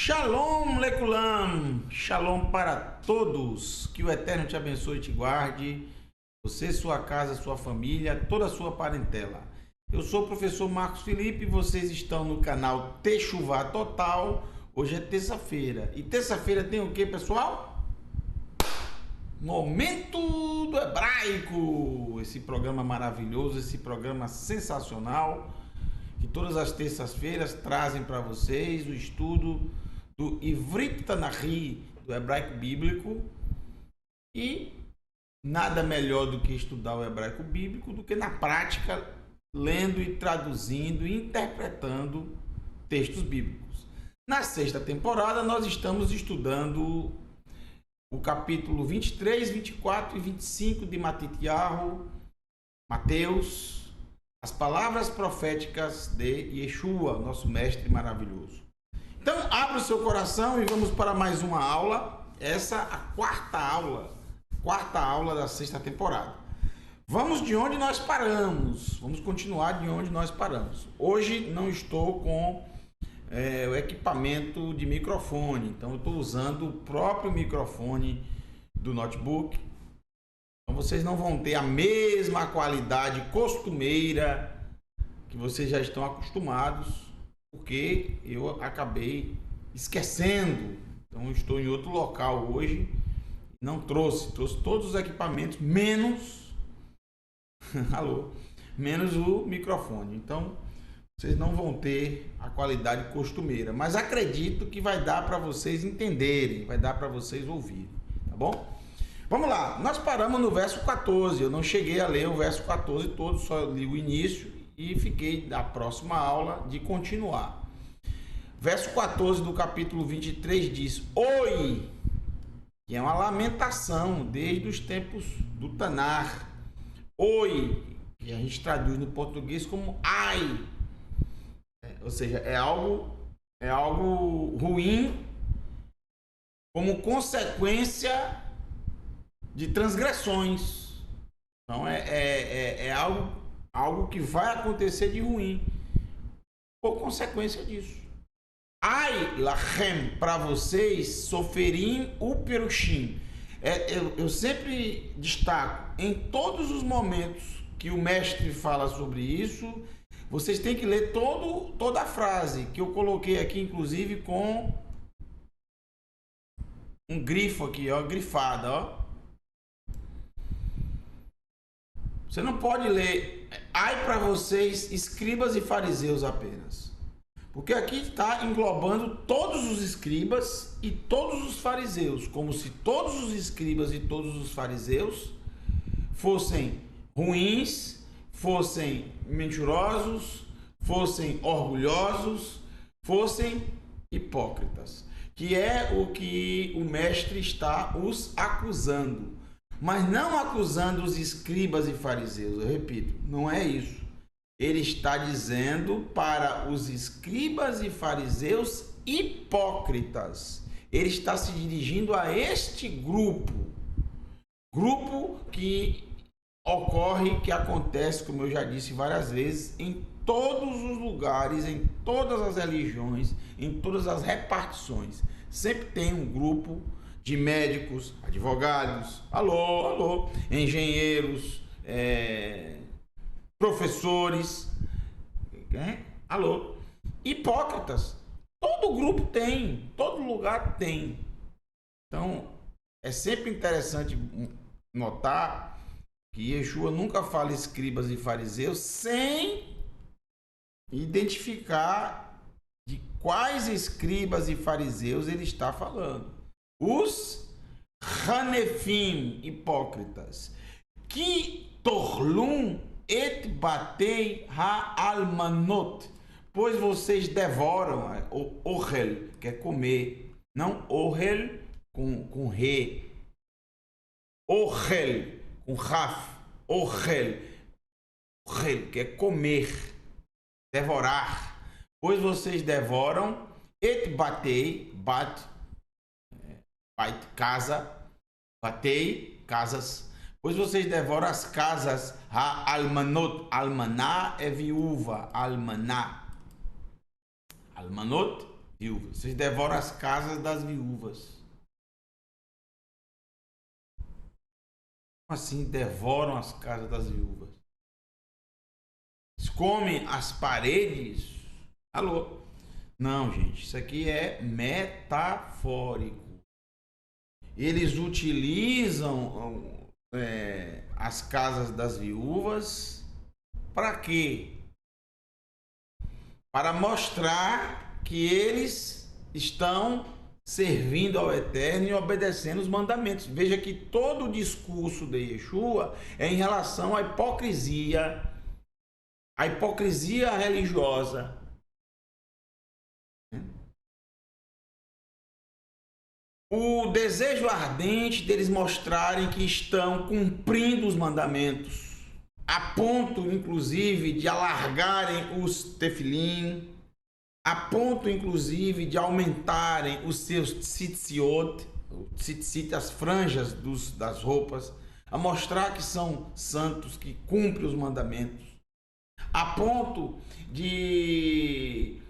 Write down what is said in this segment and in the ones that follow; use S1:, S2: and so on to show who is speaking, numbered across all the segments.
S1: Shalom Lekulam, Shalom para todos, que o Eterno te abençoe e te guarde, você, sua casa, sua família, toda a sua parentela. Eu sou o professor Marcos Felipe e vocês estão no canal Techuvá Total. Hoje é terça-feira e terça-feira tem o que, pessoal? Momento do Hebraico, esse programa maravilhoso, esse programa sensacional, que todas as terças-feiras trazem para vocês o estudo do Ivrit Tanahi, do hebraico bíblico. E nada melhor do que estudar o hebraico bíblico do que na prática, lendo e traduzindo e interpretando textos bíblicos. Na sexta temporada nós estamos estudando o capítulo 23, 24 e 25 de Matityahu, Mateus, as palavras proféticas de Yeshua, nosso mestre maravilhoso. Então, abra o seu coração e vamos para mais uma aula. Essa é a quarta aula da sexta temporada. Vamos de onde nós paramos. Vamos continuar de onde nós paramos. Hoje não estou com o equipamento de microfone, então eu estou usando o próprio microfone do notebook. Então vocês não vão ter a mesma qualidade costumeira que vocês já estão acostumados, porque eu acabei esquecendo. Então eu estou em outro local hoje, não trouxe todos os equipamentos, menos menos o microfone. Então vocês não vão ter a qualidade costumeira, mas acredito que vai dar para vocês entenderem, vai dar para vocês ouvirem, tá bom? Vamos lá, nós paramos no verso 14, eu não cheguei a ler o verso 14 todo, só li o início e fiquei da próxima aula de continuar. Verso 14 do capítulo 23 diz: Oi, que é uma lamentação desde os tempos do Tanar. Oi, que a gente traduz no português como ai, ou seja, é algo ruim como consequência de transgressões. Então é algo que vai acontecer de ruim por consequência disso. Ai lachem, para vocês, soferim uperushim. Eu sempre destaco, em todos os momentos que o mestre fala sobre isso, vocês têm que ler toda a frase, que eu coloquei aqui, inclusive, com um grifo aqui, ó, grifada, ó. Você não pode ler ai para vocês, escribas e fariseus apenas. Porque aqui está englobando todos os escribas e todos os fariseus, como se todos os escribas e todos os fariseus fossem ruins, fossem mentirosos, fossem orgulhosos, fossem hipócritas. Que é o que o mestre está os acusando. Mas não acusando os escribas e fariseus, eu repito, não é isso. Ele está dizendo para os escribas e fariseus hipócritas. Ele está se dirigindo a este grupo que ocorre, que acontece, como eu já disse várias vezes, em todos os lugares, em todas as religiões, em todas as repartições. Sempre tem um grupo de médicos, advogados, engenheiros, professores, hipócritas. Todo grupo tem, todo lugar tem. Então, é sempre interessante notar que Yeshua nunca fala escribas e fariseus sem identificar de quais escribas e fariseus ele está falando. Os Hanefim, hipócritas, que torlum et batei ha-almanot, pois vocês devoram o ohel, que é comer, não ohel com re, ohel com raf, ohel, que é comer, devorar, pois vocês devoram et batei, casa, batei, casas, pois vocês devoram as casas, almanot, almaná é viúva, almanot viúvas. Vocês devoram as casas das viúvas. Como assim devoram as casas das viúvas? Eles comem as paredes? Alô? Não, gente, isso aqui é metafórico. Eles utilizam as casas das viúvas para quê? Para mostrar que eles estão servindo ao Eterno e obedecendo os mandamentos. Veja que todo o discurso de Yeshua é em relação à hipocrisia religiosa. O desejo ardente deles mostrarem que estão cumprindo os mandamentos, a ponto, inclusive, de alargarem os tefilim, a ponto, inclusive, de aumentarem os seus tzitziot, as franjas das roupas, a mostrar que são santos, que cumprem os mandamentos, a ponto de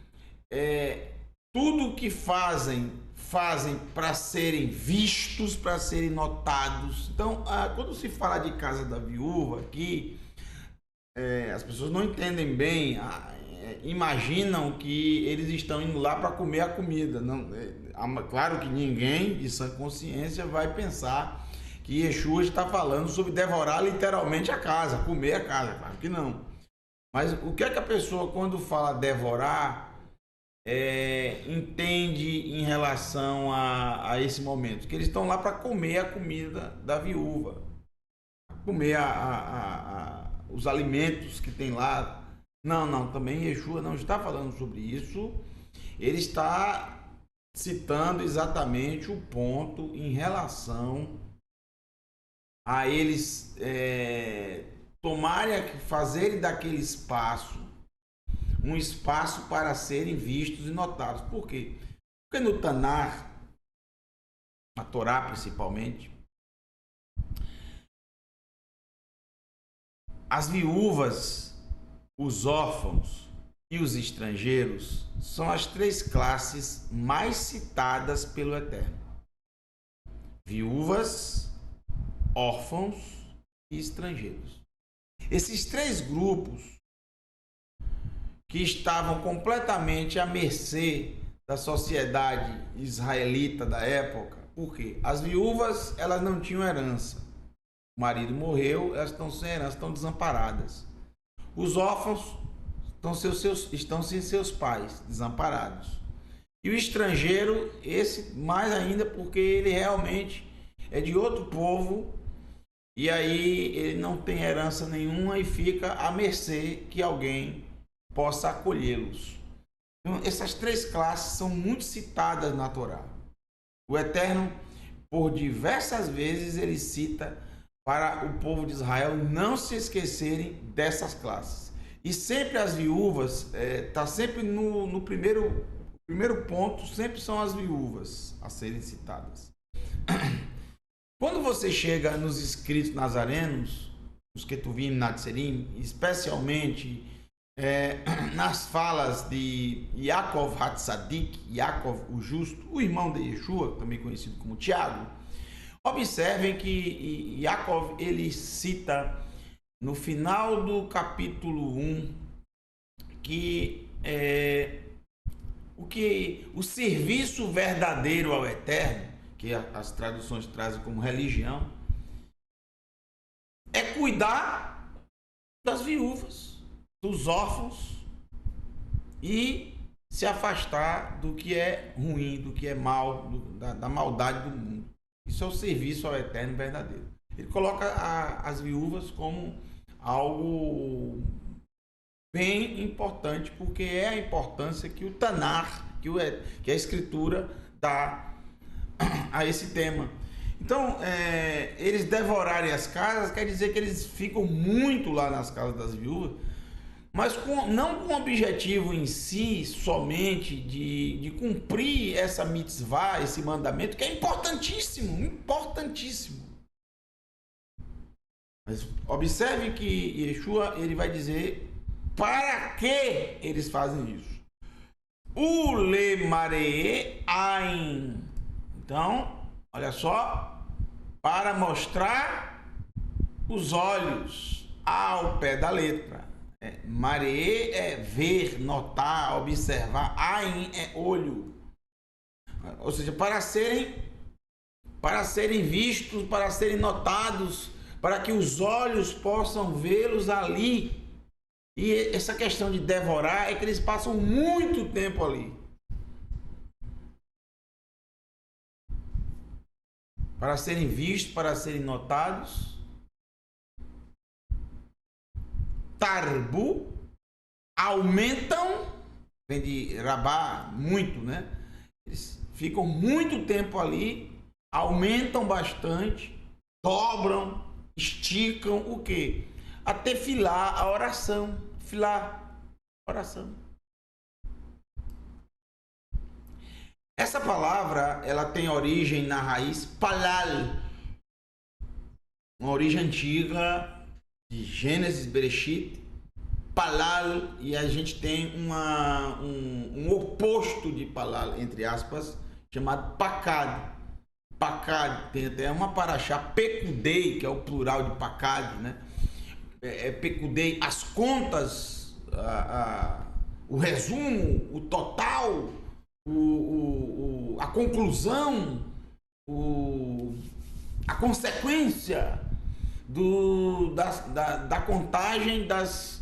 S1: tudo que fazem para serem vistos, para serem notados. Então, quando se fala de casa da viúva aqui, as pessoas não entendem bem, imaginam que eles estão indo lá para comer a comida. Não, claro que ninguém de sã consciência vai pensar que Yeshua está falando sobre devorar literalmente a casa, comer a casa. Claro que não. Mas o que é que a pessoa, quando fala devorar, entende em relação a esse momento? Que eles estão lá para comer a comida da viúva, comer os alimentos que tem lá. Não, também Yeshua não está falando sobre isso. Ele está citando exatamente o ponto em relação a eles fazerem daquele espaço um espaço para serem vistos e notados. Por quê? Porque no Tanar, na Torá principalmente, as viúvas, os órfãos e os estrangeiros são as três classes mais citadas pelo Eterno: viúvas, órfãos e estrangeiros. Esses três grupos que estavam completamente à mercê da sociedade israelita da época. Por quê? As viúvas, elas não tinham herança. O marido morreu, elas estão sem herança, estão desamparadas. Os órfãos estão sem seus pais, desamparados. E o estrangeiro, esse mais ainda, porque ele realmente é de outro povo, e aí ele não tem herança nenhuma e fica à mercê que alguém possa acolhê-los. Então, essas três classes são muito citadas na Torá. O Eterno, por diversas vezes, ele cita para o povo de Israel não se esquecerem dessas classes. E sempre as viúvas, está sempre no primeiro ponto, sempre são as viúvas a serem citadas. Quando você chega nos escritos nazarenos, os Ketuvim, Natserim, especialmente nas falas de Yaakov Hatzadik, Yaakov o Justo, o irmão de Yeshua, também conhecido como Tiago, observem que Yaakov ele cita no final do capítulo 1 que o serviço verdadeiro ao Eterno, que as traduções trazem como religião, é cuidar das viúvas, dos órfãos e se afastar do que é ruim, do que é mal, da maldade do mundo. Isso é o serviço ao Eterno verdadeiro. Ele coloca as viúvas como algo bem importante, porque é a importância que o Tanar, que a Escritura dá a esse tema. Então, eles devorarem as casas quer dizer que eles ficam muito lá nas casas das viúvas, mas não com o objetivo em si somente de cumprir essa mitzvah, esse mandamento, que é importantíssimo, importantíssimo. Mas observe que Yeshua ele vai dizer para que eles fazem isso. Ule maree ain. Então, olha só, para mostrar os olhos ao pé da letra. Maree é ver, notar, observar. Ain é olho. Ou seja, para serem vistos, para serem notados, para que os olhos possam vê-los ali. E essa questão de devorar é que eles passam muito tempo ali. Para serem vistos, para serem notados. Tarbu, aumentam, vem de rabá, muito, né? Eles ficam muito tempo ali, aumentam bastante, dobram, esticam o quê? A tefilá, a oração. Filá, oração. Essa palavra, ela tem origem na raiz palal, uma origem antiga de Gênesis, Bereshit, palal, e a gente tem um oposto de palal, entre aspas, chamado pakad. Pakad, tem até uma paraxá, pekudei, que é o plural de pakad, né? Pekudei, as contas, o resumo, o total, a conclusão, a consequência da contagem das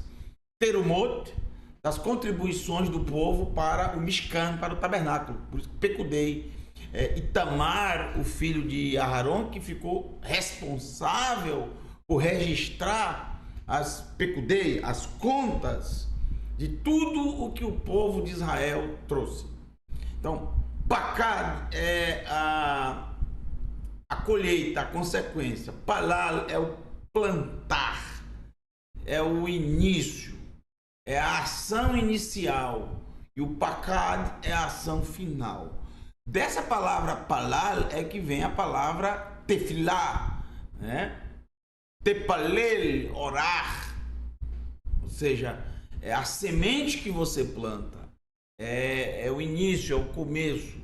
S1: terumot, das contribuições do povo para o Mishkan, para o tabernáculo. Por isso, Pekudei. Itamar, o filho de Aharon, que ficou responsável por registrar as Pekudei, as contas de tudo o que o povo de Israel trouxe. Então, Pakad é a colheita, a consequência. Palal é o plantar, é o início, é a ação inicial. E o Pakad é a ação final. Dessa palavra palal é que vem a palavra tefilá, né? Tepalel, orar. Ou seja, é a semente que você planta. É o início, é o começo.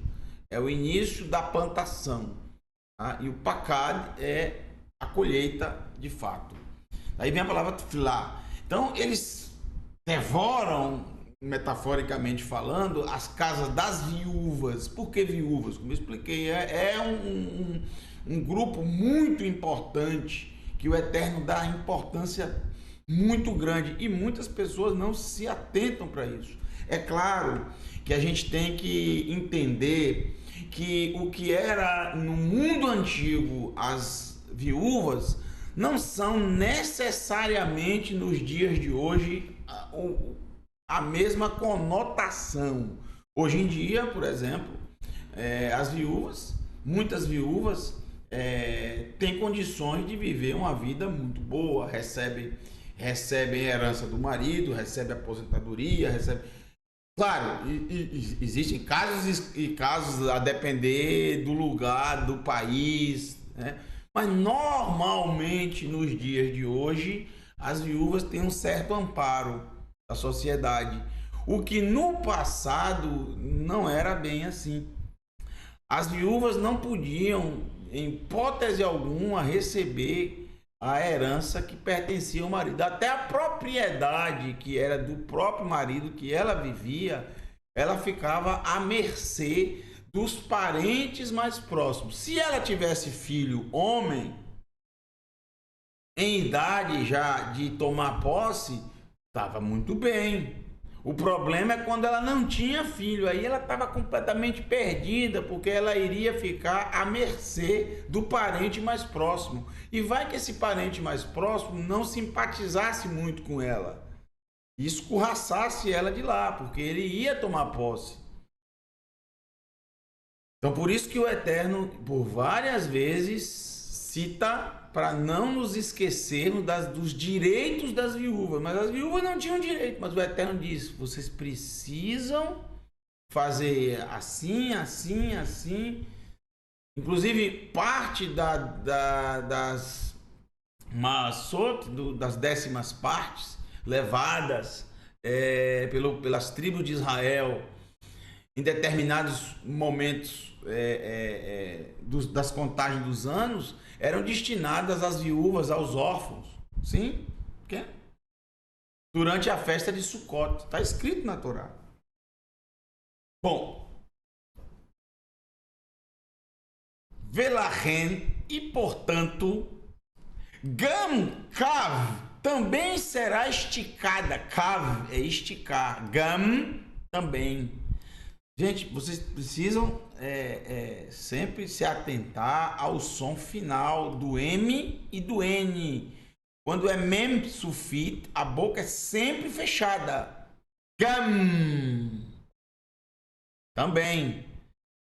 S1: É o início da plantação. Tá? E o pakad é a colheita de fato. Aí vem a palavra tefilá. Então, eles devoram, metaforicamente falando, as casas das viúvas. Por que viúvas? Como eu expliquei, um grupo muito importante que o Eterno dá importância muito grande e muitas pessoas não se atentam para isso. É claro que a gente tem que entender que o que era no mundo antigo as viúvas não são necessariamente nos dias de hoje a mesma conotação. Hoje em dia, por exemplo, as viúvas, muitas viúvas têm condições de viver uma vida muito boa, recebem herança do marido, recebem aposentadoria, Claro, existem casos e casos a depender do lugar, do país, né? Mas normalmente nos dias de hoje as viúvas têm um certo amparo da sociedade, o que no passado não era bem assim. As viúvas não podiam, em hipótese alguma, receber a herança que pertencia ao marido. Até a propriedade que era do próprio marido, que ela vivia, ela ficava à mercê dos parentes mais próximos. Se ela tivesse filho homem, em idade já de tomar posse, estava muito bem. O problema é quando ela não tinha filho, aí ela estava completamente perdida, porque ela iria ficar à mercê do parente mais próximo. E vai que esse parente mais próximo não simpatizasse muito com ela, e escorraçasse ela de lá, porque ele ia tomar posse. Então, por isso que o Eterno, por várias vezes, cita para não nos esquecermos dos direitos das viúvas. Mas as viúvas não tinham direito. Mas o Eterno diz: vocês precisam fazer assim, assim, assim. Inclusive, parte das maçot, das 10ª partes levadas pelas tribos de Israel em determinados momentos das contagens dos anos, eram destinadas às viúvas, aos órfãos. Sim? Que? Durante a festa de Sukkot. Está escrito na Torá. Bom. Velachen, e portanto, Gam Kav também será esticada. Kav é esticar. Gam também. Gente, vocês precisam sempre se atentar ao som final do M e do N. Quando é Mem Sufit, a boca é sempre fechada. Gam. Também.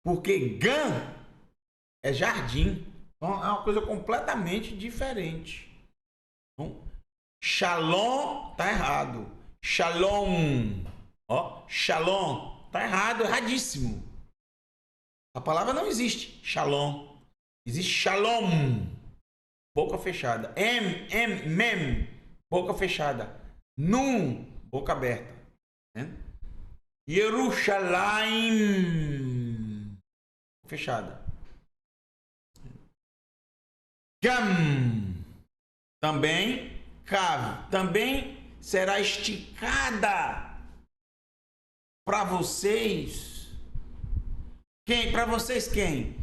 S1: Porque Gam é jardim. Então, é uma coisa completamente diferente. Então, Shalom tá errado. Shalom. Ó, Shalom. Tá errado, erradíssimo. A palavra não existe. Shalom. Existe Shalom. Boca fechada. Mem. Boca fechada. Nun. Boca aberta. Yerushalayim. Fechada. Gam. Também. Kav. Também será esticada. Para vocês, quem? Para vocês quem?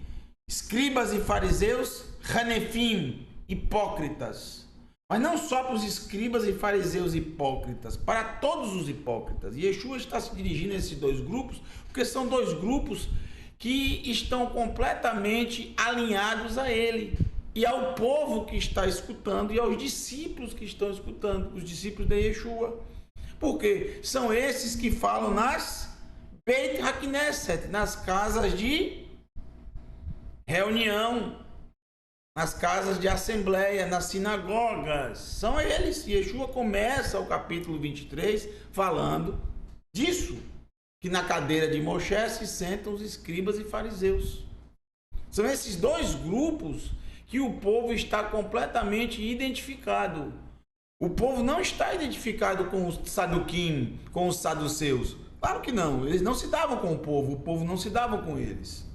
S1: Escribas e fariseus, Hanefim, hipócritas. Mas não só para os escribas e fariseus hipócritas, para todos os hipócritas. E Yeshua está se dirigindo a esses dois grupos, porque são dois grupos que estão completamente alinhados a ele. E ao povo que está escutando e aos discípulos que estão escutando, os discípulos de Yeshua. Porque são esses que falam nas Beit HaKnesset, nas casas de reunião, nas casas de assembleia, nas sinagogas. São eles. Yeshua começa o capítulo 23 falando disso, que na cadeira de Moshe se sentam os escribas e fariseus. São esses dois grupos que o povo está completamente identificado. O povo não está identificado com os saduquim, com os saduceus. Claro que não. Eles não se davam com o povo não se dava com eles.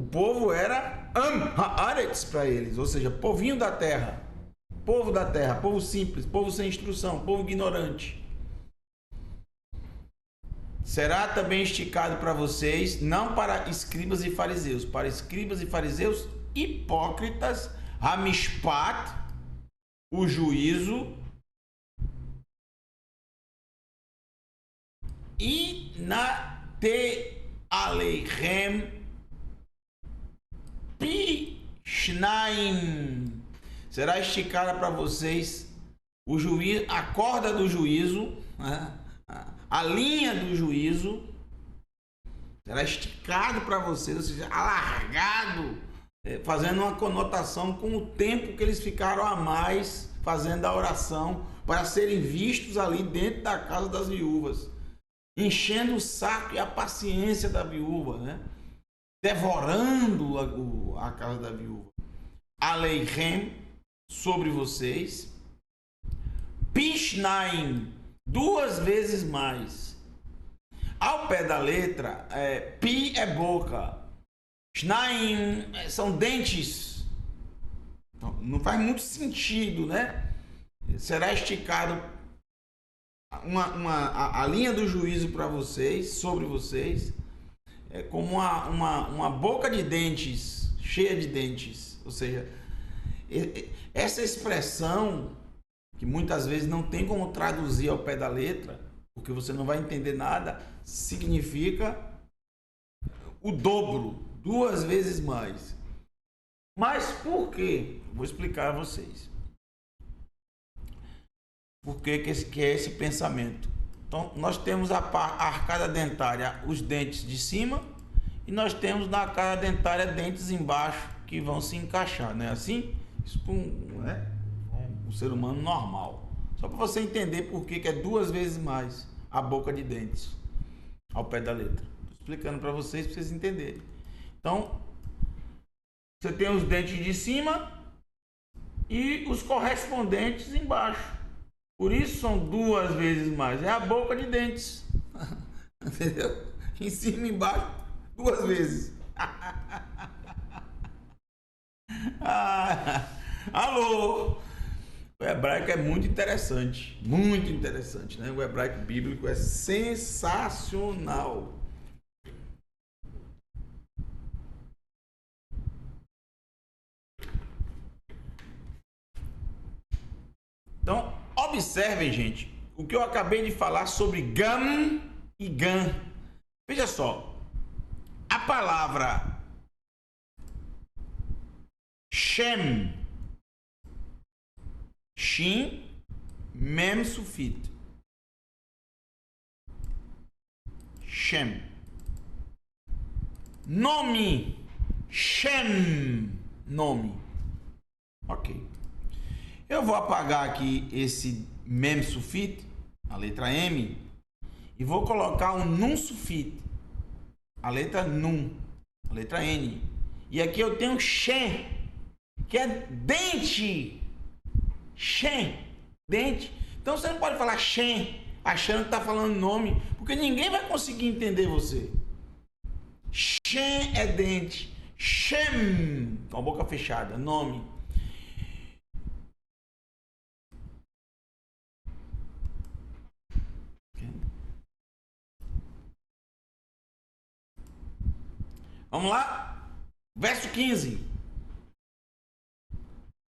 S1: O povo era Haaretz para eles, ou seja, povinho da terra. Povo da terra, povo simples, povo sem instrução, povo ignorante. Será também esticado para vocês, não para escribas e fariseus, para escribas e fariseus hipócritas, Hamishpat, o juízo, e na te aleichem pishnaim, será esticada para vocês o juízo, a corda do juízo, né? A linha do juízo será esticado para vocês, ou seja, alargado, fazendo uma conotação com o tempo que eles ficaram a mais fazendo a oração para serem vistos ali dentro da casa das viúvas, enchendo o saco e a paciência da viúva, né? Devorando a casa da viúva. Aleichem, sobre vocês, Pishnaim, 2 vezes mais. Ao pé da letra, pi é boca, shnaim são dentes. Então, não faz muito sentido, né? Será esticado a linha do juízo para vocês, sobre vocês, como uma boca de dentes, cheia de dentes. Ou seja, essa expressão, que muitas vezes não tem como traduzir ao pé da letra, porque você não vai entender nada, significa o dobro, 2 vezes mais. Mas por quê? Vou explicar a vocês. Por que é esse pensamento? Então, nós temos a arcada dentária, os dentes de cima, e nós temos na arcada dentária dentes embaixo que vão se encaixar, não é assim? Isso é um ser humano normal. Só para você entender por que é 2 vezes mais a boca de dentes ao pé da letra. Estou explicando para vocês entenderem. Então, você tem os dentes de cima e os correspondentes embaixo. Por isso são 2 vezes mais. É a boca de dentes. Entendeu? Em cima e embaixo, 2 vezes. Ah, alô! O hebraico é muito interessante, né? O hebraico bíblico é sensacional. Então, observem, gente, o que eu acabei de falar sobre gam e gan. Veja só, a palavra Shem, Shin, Mem Sufit. Shem. Nome, Shem, nome. Ok. Eu vou apagar aqui esse Mem Sufit, a letra M, e vou colocar um Nun Sufit, a letra Nun, a letra N. E aqui eu tenho Shen, que é dente. Shen, dente. Então você não pode falar Shen achando que está falando nome, porque ninguém vai conseguir entender você. Shen é dente. Shem, com a boca fechada, nome. Vamos lá? Verso 15.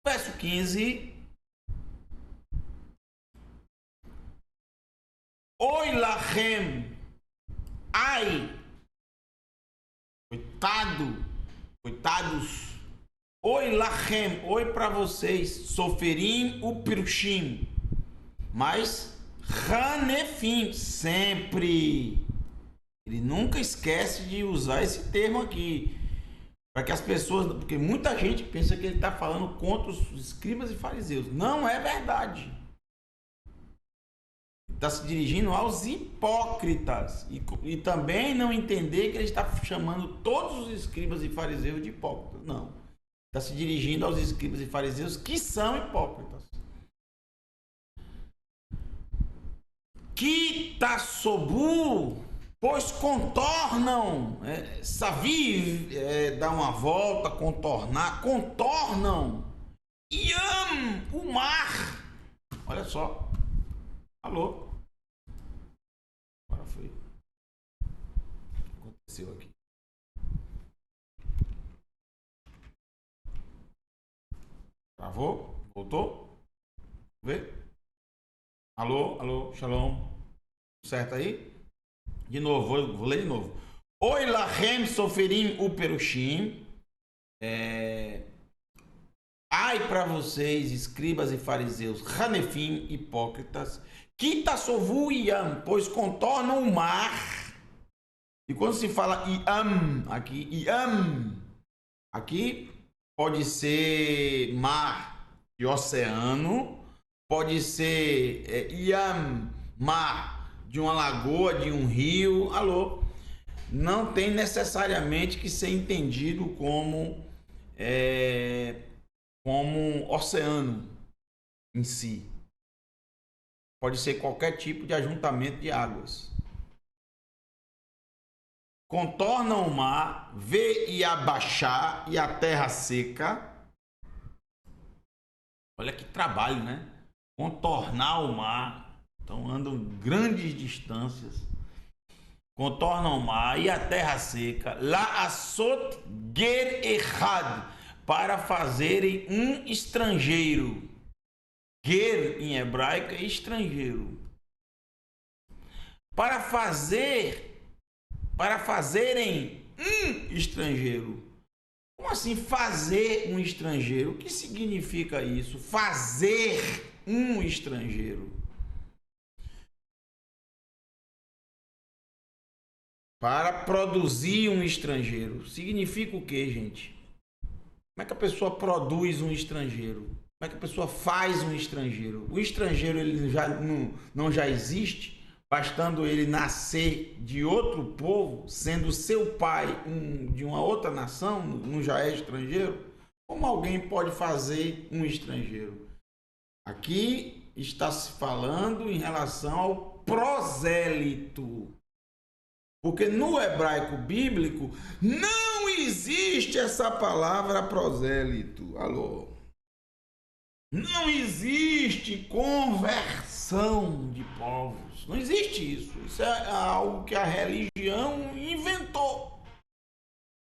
S1: Verso 15. Oi lachem. Ai. Coitado. Coitados. Oi lachem. Oi para vocês. Soferim o pirushim. Mas hanefim. Sempre. Ele nunca esquece de usar esse termo aqui. Para que as pessoas... Porque muita gente pensa que ele está falando contra os escribas e fariseus. Não é verdade. Está se dirigindo aos hipócritas. E também não entender que ele está chamando todos os escribas e fariseus de hipócritas. Não. Está se dirigindo aos escribas e fariseus que são hipócritas. Kitasobu, pois contornam, savi, dar uma volta, contornar, contornam. Yam, o mar. Olha só. Alô? Agora foi. O que aconteceu aqui? Travou? Voltou? Vê? Alô? Alô? Shalom? Certo aí? De novo, vou ler de novo. Oi lachem soferim uperushim. Ai para vocês, escribas e fariseus, hanefim, hipócritas, kitasovu yam, pois contornam o mar. E quando se fala yam, aqui pode ser mar e oceano, pode ser yam, mar de uma lagoa, de um rio. Alô? Não tem necessariamente que ser entendido como oceano em si. Pode ser qualquer tipo de ajuntamento de águas. Contornam o mar, vê e abaixar e a terra seca. Olha que trabalho, né? Contornar o mar. Então andam grandes distâncias. Contornam o mar e a terra seca. La asot ger echad, para fazerem um estrangeiro. Ger em hebraico é estrangeiro. Para fazerem um estrangeiro. Como assim fazer um estrangeiro? O que significa isso? Fazer um estrangeiro. Para produzir um estrangeiro. Significa o que, gente? Como é que a pessoa produz um estrangeiro? Como é que a pessoa faz um estrangeiro? O estrangeiro ele não já existe, bastando ele nascer de outro povo, sendo seu pai de uma outra nação, não já é estrangeiro? Como alguém pode fazer um estrangeiro? Aqui está se falando em relação ao prosélito. Porque no hebraico bíblico não existe essa palavra prosélito. Alô? Não existe conversão de povos. Não existe isso. Isso é algo que a religião inventou.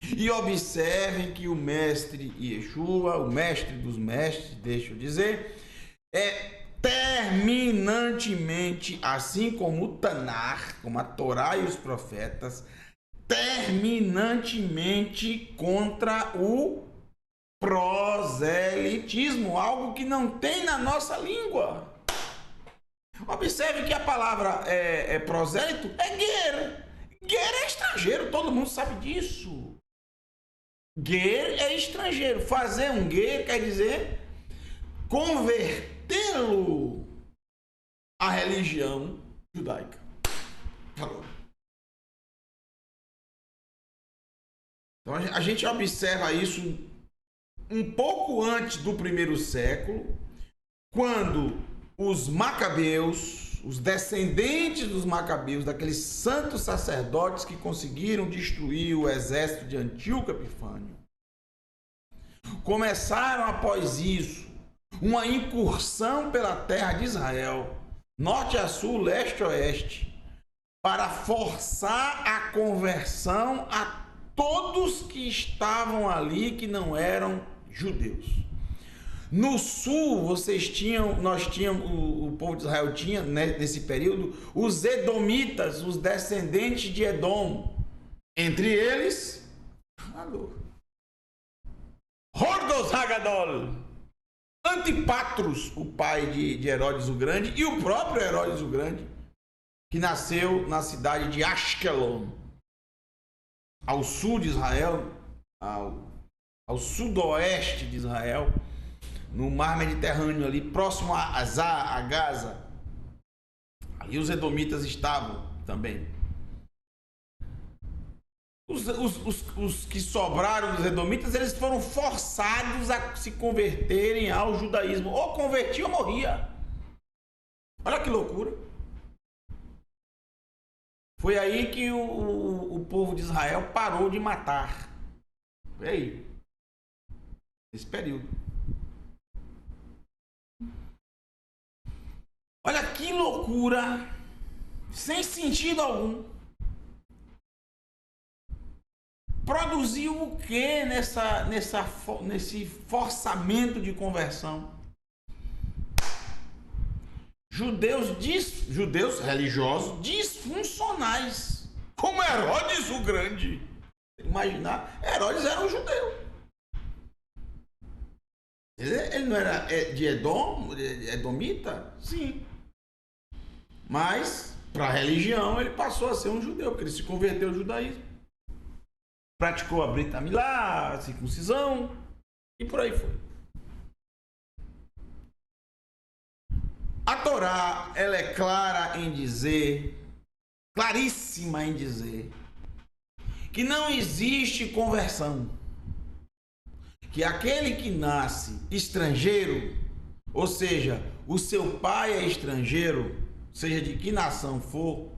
S1: E observem que o mestre Yeshua, o mestre dos mestres, deixa eu dizer, é terminantemente, assim como o Tanar, como a Torá e os profetas, terminantemente contra o proselitismo, algo que não tem na nossa língua. Observe que a palavra prosélito é ger. Ger é estrangeiro, todo mundo sabe disso. Ger é estrangeiro. Fazer um ger quer dizer convertê-lo à religião judaica. Falou. Então a gente observa isso um pouco antes do primeiro século, quando os macabeus, os descendentes dos macabeus, daqueles santos sacerdotes que conseguiram destruir o exército de Antíoco Epifânio, começaram após isso uma incursão pela terra de Israel, norte a sul, leste a oeste, para forçar a conversão a todos que estavam ali que não eram judeus. No sul, nós tínhamos, o povo de Israel tinha, né, nesse período, os edomitas, os descendentes de Edom. Entre eles, Hordos Hagadol, Antipatros, o pai de Herodes o Grande, e o próprio Herodes o Grande, que nasceu na cidade de Ashkelon, ao sul de Israel, ao sudoeste de Israel, no mar Mediterrâneo, ali próximo a Gaza. Ali os edomitas estavam também. Os que sobraram dos edomitas, eles foram forçados a se converterem ao judaísmo. Ou convertia ou morria. Olha que loucura. Foi aí que o povo de Israel parou de matar. Foi aí. Nesse período. Olha que loucura. Sem sentido algum. Produziu o que nesse forçamento de conversão? Judeus religiosos disfuncionais, como Herodes o Grande. Imaginar, Herodes era um judeu. Ele não era de Edom, edomita? Sim. Mas, para a religião, ele passou a ser um judeu, porque ele se converteu ao judaísmo. Praticou a Brit Milá, a circuncisão, e por aí foi. A Torá, ela é clara em dizer, claríssima em dizer, que não existe conversão. Que aquele que nasce estrangeiro, ou seja, o seu pai é estrangeiro, seja de que nação for,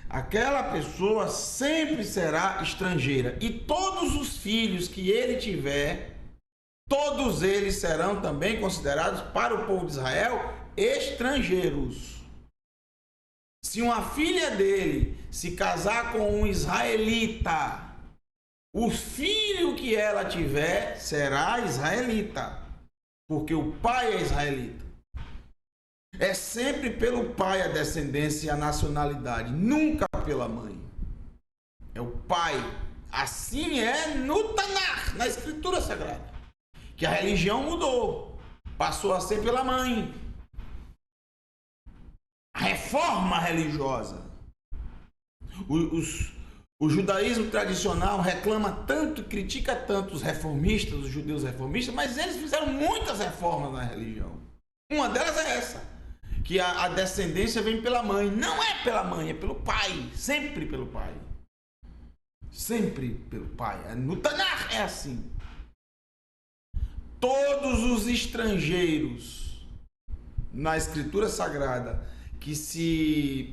S1: aquela pessoa sempre será estrangeira. E todos os filhos que ele tiver, todos eles serão também considerados para o povo de Israel estrangeiros. Se uma filha dele se casar com um israelita, o filho que ela tiver será israelita, porque o pai é israelita. É sempre pelo pai a descendência e a nacionalidade, nunca pela mãe. É o pai. Assim é no Tanar, na Escritura Sagrada. Que a religião mudou, passou a ser pela mãe. A reforma religiosa. O judaísmo tradicional reclama tanto, critica tanto os reformistas, os judeus reformistas, mas eles fizeram muitas reformas na religião. Uma delas é essa. Que a descendência vem pela mãe. Não é pela mãe, é pelo pai. Sempre pelo pai. Sempre pelo pai. No Tanar é assim. Todos os estrangeiros na Escritura Sagrada que se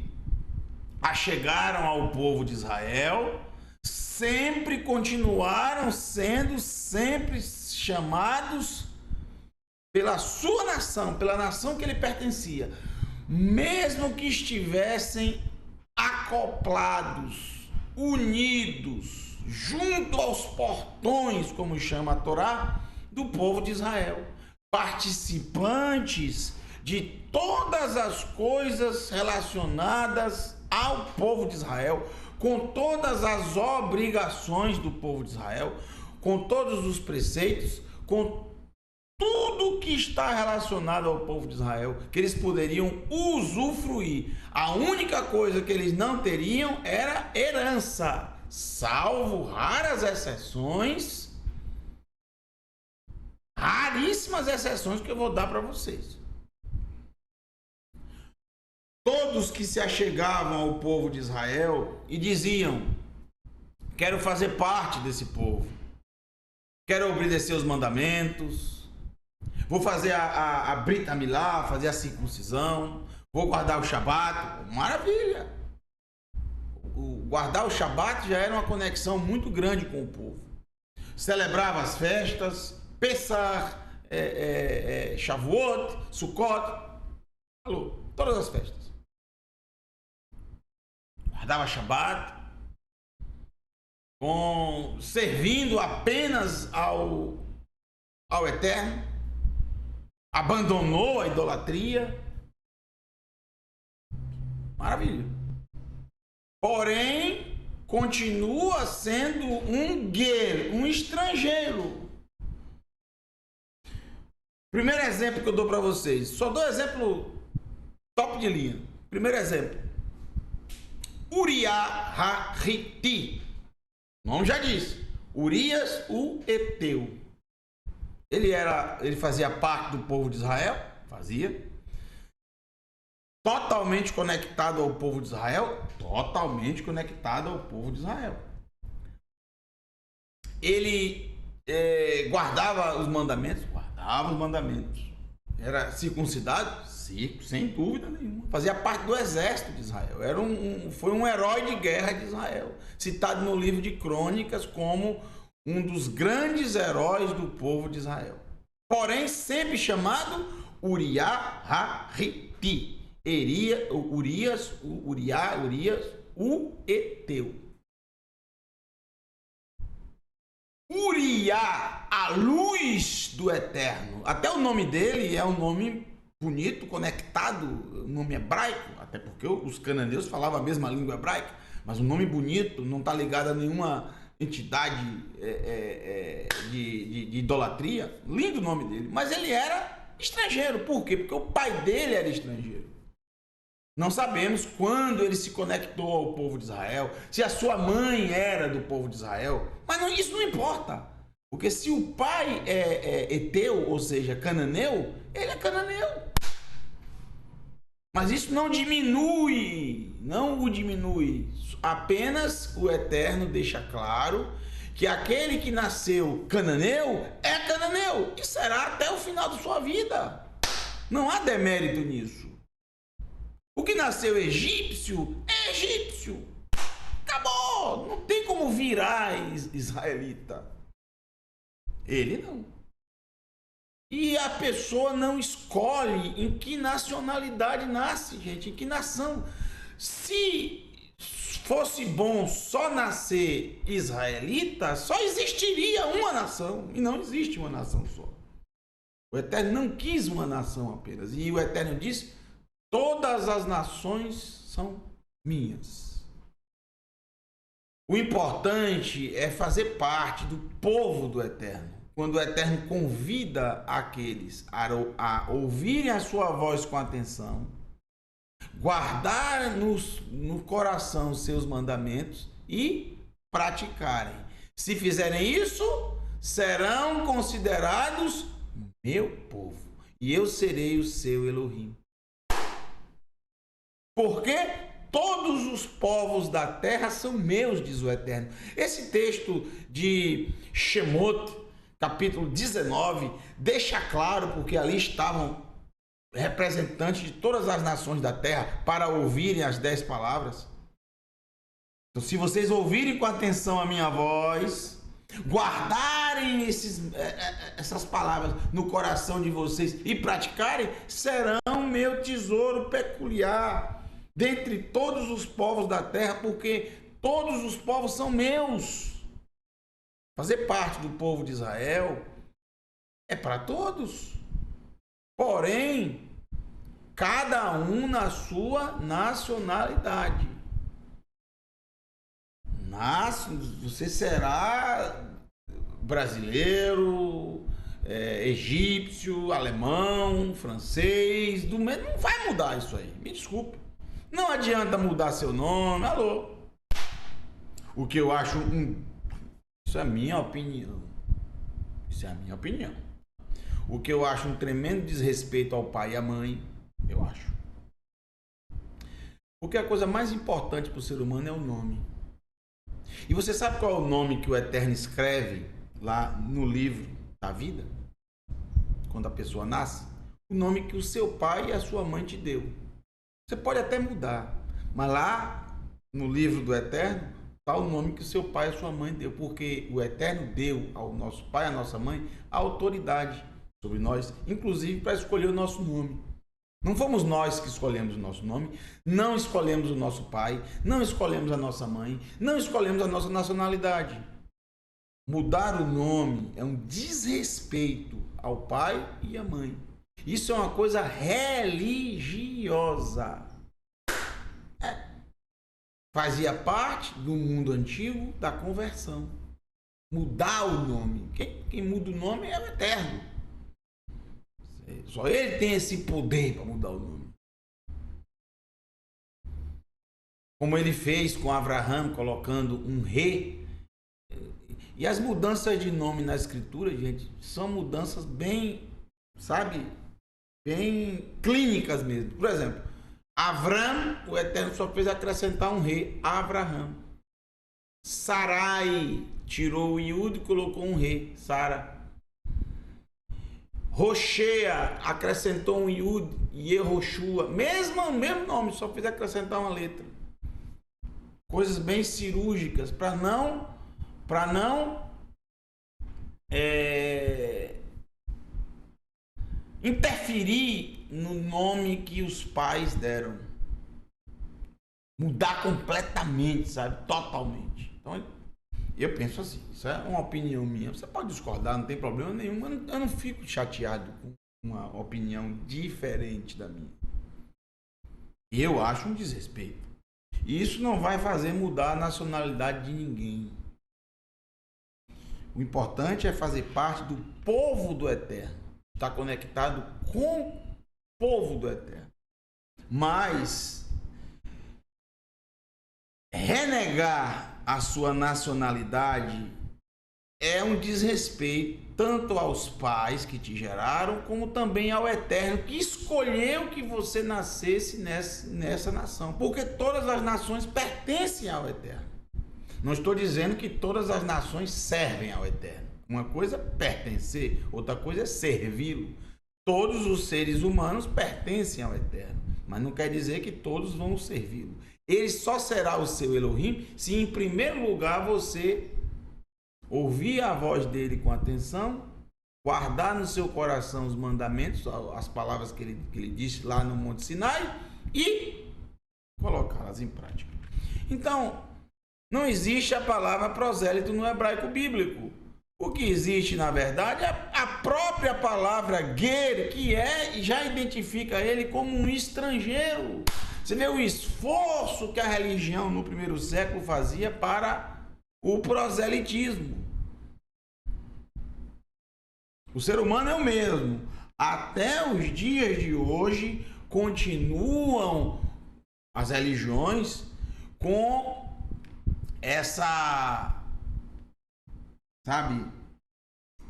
S1: achegaram ao povo de Israel, sempre continuaram sendo sempre chamados pela sua nação, pela nação que ele pertencia, mesmo que estivessem acoplados, unidos, junto aos portões, como chama a Torá, do povo de Israel, participantes de todas as coisas relacionadas ao povo de Israel, com todas as obrigações do povo de Israel, com todos os preceitos, com tudo que está relacionado ao povo de Israel, que eles poderiam usufruir. A única coisa que eles não teriam era herança, salvo raras exceções, raríssimas exceções que eu vou dar para vocês. Todos que se achegavam ao povo de Israel e diziam: quero fazer parte desse povo, quero obedecer os mandamentos, vou fazer a Brit Milá, fazer a circuncisão, vou guardar o Shabat. Maravilha! Guardar o Shabat já era uma conexão muito grande com o povo. Celebrava as festas, Pessah, Shavuot, Sukkot, todas as festas. Guardava Shabat, servindo apenas ao Eterno, abandonou a idolatria. Maravilha. Porém, continua sendo um guer, um estrangeiro. Primeiro exemplo que eu dou para vocês, só dou exemplo top de linha. Primeiro exemplo, Uriah ha-Hiti. O nome já diz, Urias o Eteu. Ele fazia parte do povo de Israel, totalmente conectado ao povo de Israel, Ele guardava os mandamentos, Era circuncidado? Sim, sem dúvida nenhuma. Fazia parte do exército de Israel. Foi um herói de guerra de Israel, citado no livro de Crônicas como um dos grandes heróis do povo de Israel. Porém, sempre chamado Uriah ha-Hiti. Urias o Eteu. Uriah, a luz do Eterno. Até o nome dele é um nome bonito, conectado, nome hebraico, até porque os cananeus falavam a mesma língua hebraica, mas um nome bonito, não está ligado a nenhuma entidade de idolatria. Lindo o nome dele, mas ele era estrangeiro. Por quê? Porque o pai dele era estrangeiro. Não sabemos quando ele se conectou ao povo de Israel, se a sua mãe era do povo de Israel, mas isso não importa, porque se o pai é eteu, ou seja, cananeu, ele é cananeu. Mas isso não o diminui, apenas o Eterno deixa claro que aquele que nasceu cananeu é cananeu e será até o final de sua vida. Não há demérito nisso. O que nasceu egípcio é egípcio. Acabou. Não tem como virar israelita. Ele não. E a pessoa não escolhe em que nacionalidade nasce, gente. Em que nação. Se fosse bom só nascer israelita, só existiria uma nação. E não existe uma nação só. O Eterno não quis uma nação apenas. E o Eterno disse: todas as nações são minhas. O importante é fazer parte do povo do Eterno. Quando o Eterno convida aqueles a ouvirem a sua voz com atenção, guardar no coração os seus mandamentos e praticarem. Se fizerem isso, serão considerados meu povo, e eu serei o seu Elohim. Porque todos os povos da terra são meus, diz o Eterno. Esse texto de Shemot, capítulo 19, deixa claro, porque ali estavam representantes de todas as nações da terra para ouvirem as 10 palavras. Então, se vocês ouvirem com atenção a minha voz, guardarem essas palavras no coração de vocês e praticarem, serão meu tesouro peculiar dentre todos os povos da terra, porque todos os povos são meus. Fazer parte do povo de Israel é para todos. Porém, cada um na sua nacionalidade. Você será brasileiro, egípcio, alemão, francês, não vai mudar isso aí, me desculpe. Não adianta mudar seu nome, alô. O que eu acho, isso é a minha opinião. Isso é a minha opinião. O que eu acho um tremendo desrespeito ao pai e à mãe, eu acho. Porque a coisa mais importante para o ser humano é o nome. E você sabe qual é o nome que o Eterno escreve lá no livro da vida? Quando a pessoa nasce? O nome que o seu pai e a sua mãe te deu. Você pode até mudar, mas lá no livro do Eterno está o nome que o seu pai e a sua mãe deu, porque o Eterno deu ao nosso pai e à nossa mãe a autoridade sobre nós, inclusive para escolher o nosso nome. Não fomos nós que escolhemos o nosso nome, não escolhemos o nosso pai, não escolhemos a nossa mãe, não escolhemos a nossa nacionalidade. Mudar o nome é um desrespeito ao pai e à mãe. Isso é uma coisa religiosa. Fazia parte do mundo antigo da conversão. Mudar o nome. Quem muda o nome é o Eterno. Só ele tem esse poder para mudar o nome. Como ele fez com Abraão, colocando um rei. E as mudanças de nome na escritura, gente, são mudanças bem, sabe, bem clínicas mesmo. Por exemplo, Avram, o Eterno só fez acrescentar um rei, Abraão. Sarai, tirou o Iud e colocou um rei, Sara. Rochea, acrescentou um Iud, Yehoshua, mesmo nome, só fez acrescentar uma letra. Coisas bem cirúrgicas, para não interferir no nome que os pais deram. Mudar completamente, sabe? Totalmente. Então, eu penso assim, isso é uma opinião minha. Você pode discordar, não tem problema nenhum. Eu não fico chateado com uma opinião diferente da minha. Eu acho um desrespeito. E isso não vai fazer mudar a nacionalidade de ninguém. O importante é fazer parte do povo do Eterno. Estar conectado com o povo do Eterno. Mas renegar a sua nacionalidade é um desrespeito tanto aos pais que te geraram, como também ao Eterno que escolheu que você nascesse nessa nação. Porque todas as nações pertencem ao Eterno. Não estou dizendo que todas as nações servem ao Eterno. Uma coisa é pertencer, outra coisa é servi-lo. Todos os seres humanos pertencem ao Eterno, mas não quer dizer que todos vão servi-lo. Ele só será o seu Elohim se, em primeiro lugar, você ouvir a voz dele com atenção, guardar no seu coração os mandamentos, as palavras que ele disse lá no Monte Sinai e colocá-las em prática. Então, não existe a palavra prosélito no hebraico bíblico. O que existe, na verdade, é a própria palavra ger, que já identifica ele como um estrangeiro. Você vê o esforço que a religião no primeiro século fazia para o proselitismo. O ser humano é o mesmo. Até os dias de hoje, continuam as religiões com essa, sabe,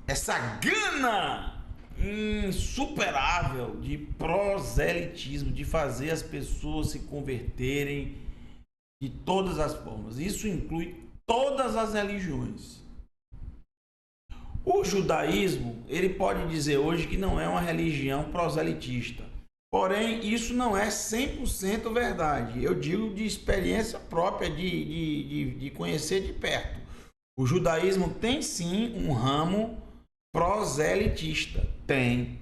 S1: essa gana insuperável de proselitismo, de fazer as pessoas se converterem de todas as formas. Isso inclui todas as religiões. O judaísmo, ele pode dizer hoje que não é uma religião proselitista. Porém, isso não é 100% verdade. Eu digo de experiência própria, de conhecer de perto. O judaísmo tem sim um ramo proselitista. Tem.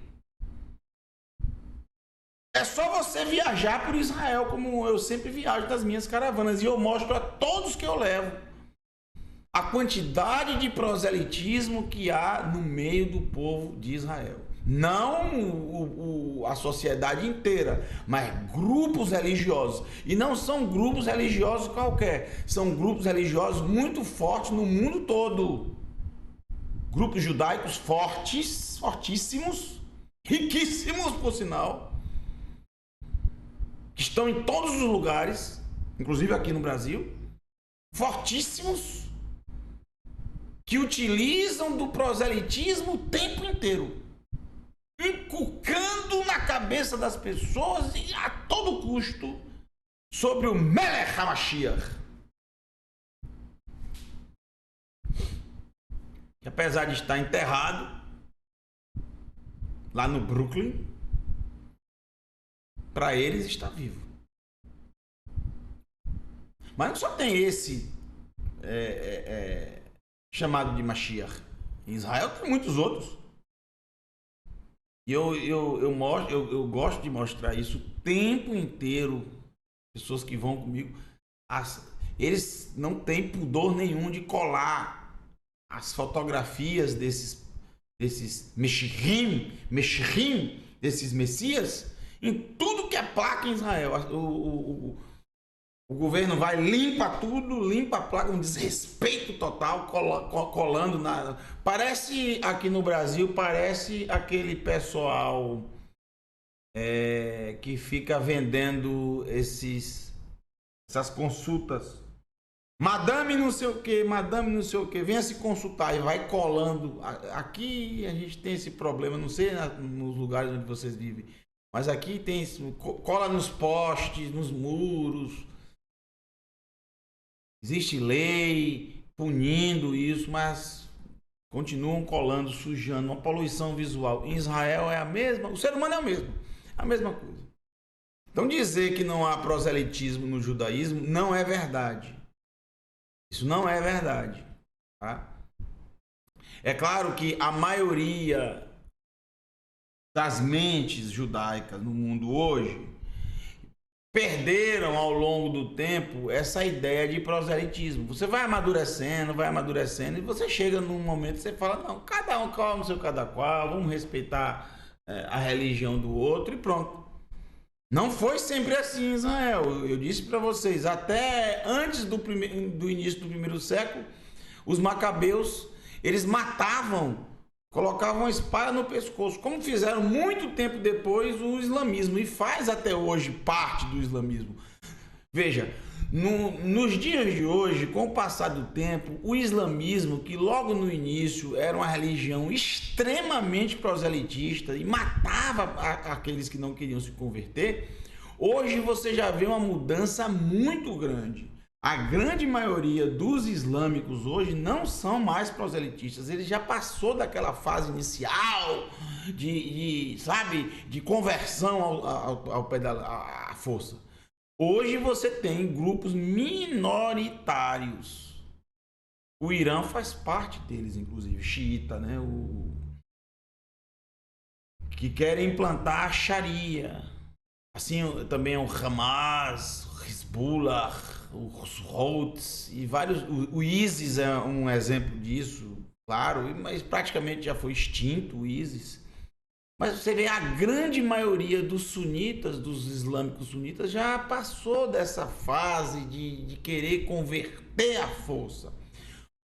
S1: É só você viajar por Israel, como eu sempre viajo das minhas caravanas, e eu mostro a todos que eu levo a quantidade de proselitismo que há no meio do povo de Israel. Não a sociedade inteira, mas grupos religiosos. E não são grupos religiosos qualquer, são grupos religiosos muito fortes no mundo todo. Grupos judaicos fortes, fortíssimos, riquíssimos por sinal, que estão em todos os lugares, inclusive aqui no Brasil, fortíssimos, que utilizam do proselitismo o tempo inteiro, inculcando na cabeça das pessoas e a todo custo sobre o Melech HaMashiach. Que apesar de estar enterrado lá no Brooklyn, para eles está vivo. Mas não só tem esse chamado de Mashiach. Em Israel tem muitos outros. E eu gosto de mostrar isso o tempo inteiro. Pessoas que vão comigo, eles não têm pudor nenhum de colar as fotografias desses Meshirim, desses Messias, em tudo que é placa em Israel. O governo vai, limpa tudo, limpa a placa, um desrespeito total, colando nada. Parece, aqui no Brasil, parece aquele pessoal que fica vendendo essas consultas. Madame não sei o que, venha se consultar, e vai colando. Aqui a gente tem esse problema, não sei nos lugares onde vocês vivem, mas aqui tem isso, cola nos postes, nos muros. Existe lei punindo isso, mas continuam colando, sujando, uma poluição visual. Em Israel é a mesma, o ser humano é o mesmo, a mesma coisa. Então dizer que não há proselitismo no judaísmo não é verdade. Isso não é verdade, tá? É claro que a maioria das mentes judaicas no mundo hoje perderam ao longo do tempo essa ideia de proselitismo. Você vai amadurecendo e você chega num momento que você fala, não, cada um calma o seu cada qual, vamos respeitar a religião do outro e pronto. Não foi sempre assim em Israel. Eu disse para vocês, até antes do início do primeiro século, os macabeus, eles matavam, colocavam a espada no pescoço, como fizeram muito tempo depois o islamismo, e faz até hoje parte do islamismo. Veja, nos dias de hoje, com o passar do tempo, o islamismo, que logo no início era uma religião extremamente proselitista e matava aqueles que não queriam se converter, hoje você já vê uma mudança muito grande. A grande maioria dos islâmicos hoje não são mais proselitistas, ele já passou daquela fase inicial de conversão ao pé da força. Hoje você tem grupos minoritários. O Irã faz parte deles, inclusive, xiita, né? Que querem implantar a Sharia. Assim também o Hamas, o Hezbollah, os Houthis e vários. O ISIS é um exemplo disso, claro, mas praticamente já foi extinto o ISIS. Mas você vê, a grande maioria dos sunitas, dos islâmicos sunitas, já passou dessa fase de querer converter a força.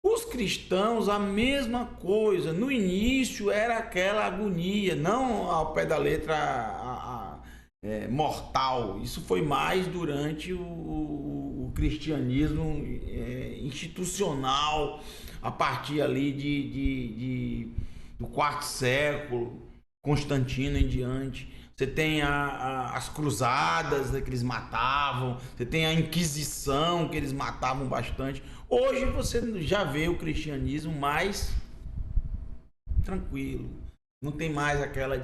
S1: Os cristãos, a mesma coisa. No início era aquela agonia, não ao pé da letra mortal. Isso foi mais durante o cristianismo institucional, a partir ali do quarto século. Constantino em diante, você tem as cruzadas, né, que eles matavam, você tem a Inquisição, que eles matavam bastante. Hoje você já vê o cristianismo mais tranquilo, Não tem mais aquela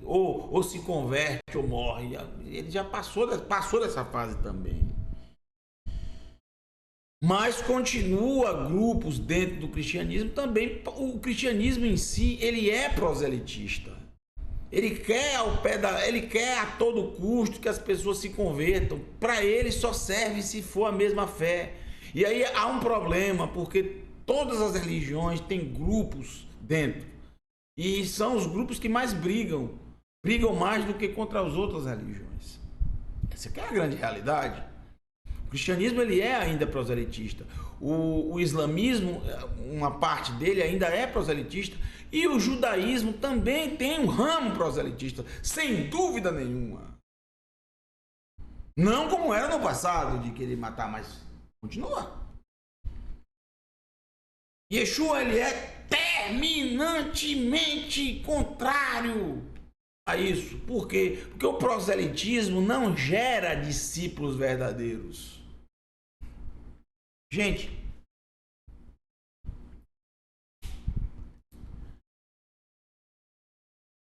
S1: ou se converte ou morre. Ele já passou dessa fase também. Mas continua grupos dentro do cristianismo também. O cristianismo em si, ele é proselitista. Ele quer ele quer a todo custo que as pessoas se convertam. Para ele só serve se for a mesma fé. E aí há um problema, porque todas as religiões têm grupos dentro. E são os grupos que mais brigam. Brigam mais do que contra as outras religiões. Essa aqui é a grande realidade. O cristianismo ele é ainda proselitista. O islamismo, uma parte dele ainda é proselitista. E o judaísmo também tem um ramo proselitista, sem dúvida nenhuma. Não como era no passado, de querer matar, mas continua. Yeshua ele é terminantemente contrário a isso. Por quê? Porque o proselitismo não gera discípulos verdadeiros. Gente,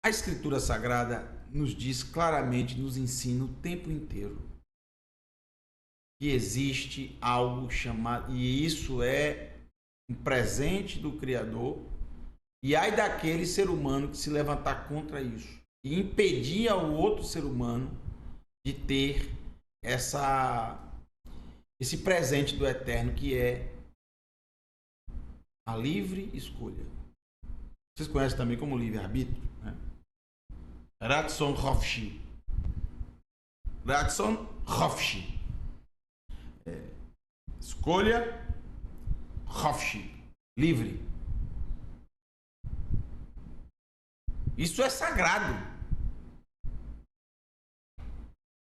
S1: a Escritura Sagrada nos diz claramente, nos ensina o tempo inteiro que existe algo chamado, e isso é um presente do Criador, e ai daquele ser humano que se levantar contra isso e impedir ao outro ser humano de ter esse presente do Eterno, que é a livre escolha. Vocês conhecem também como livre-arbítrio, né? Ratson Hofshi. Ratson Hofshi. Escolha Hofshi. Livre. Isso é sagrado.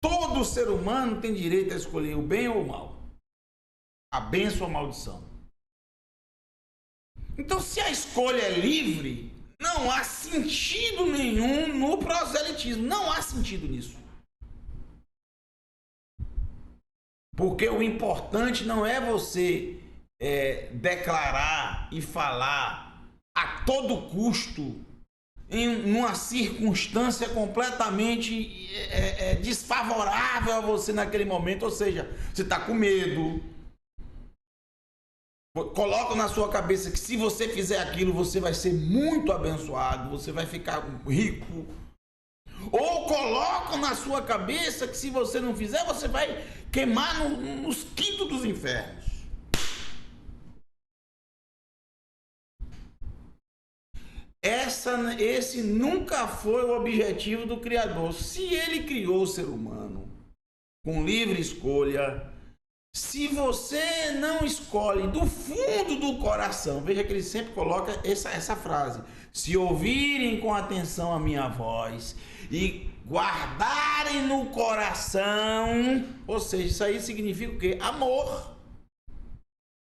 S1: Todo ser humano tem direito a escolher o bem ou o mal, a bênção ou a maldição. Então, se a escolha é livre, não há sentido nenhum no proselitismo. Não há sentido nisso. Porque o importante não é você declarar e falar a todo custo em uma circunstância completamente desfavorável a você naquele momento. Ou seja, você está com medo. Coloca na sua cabeça que se você fizer aquilo, você vai ser muito abençoado, você vai ficar rico. Ou coloca na sua cabeça que se você não fizer, você vai queimar nos quintos dos infernos. Esse nunca foi o objetivo do Criador. Se ele criou o ser humano com livre escolha, se você não escolhe do fundo do coração, veja que ele sempre coloca essa frase: se ouvirem com atenção a minha voz e guardarem no coração, ou seja, isso aí significa o quê? Amor.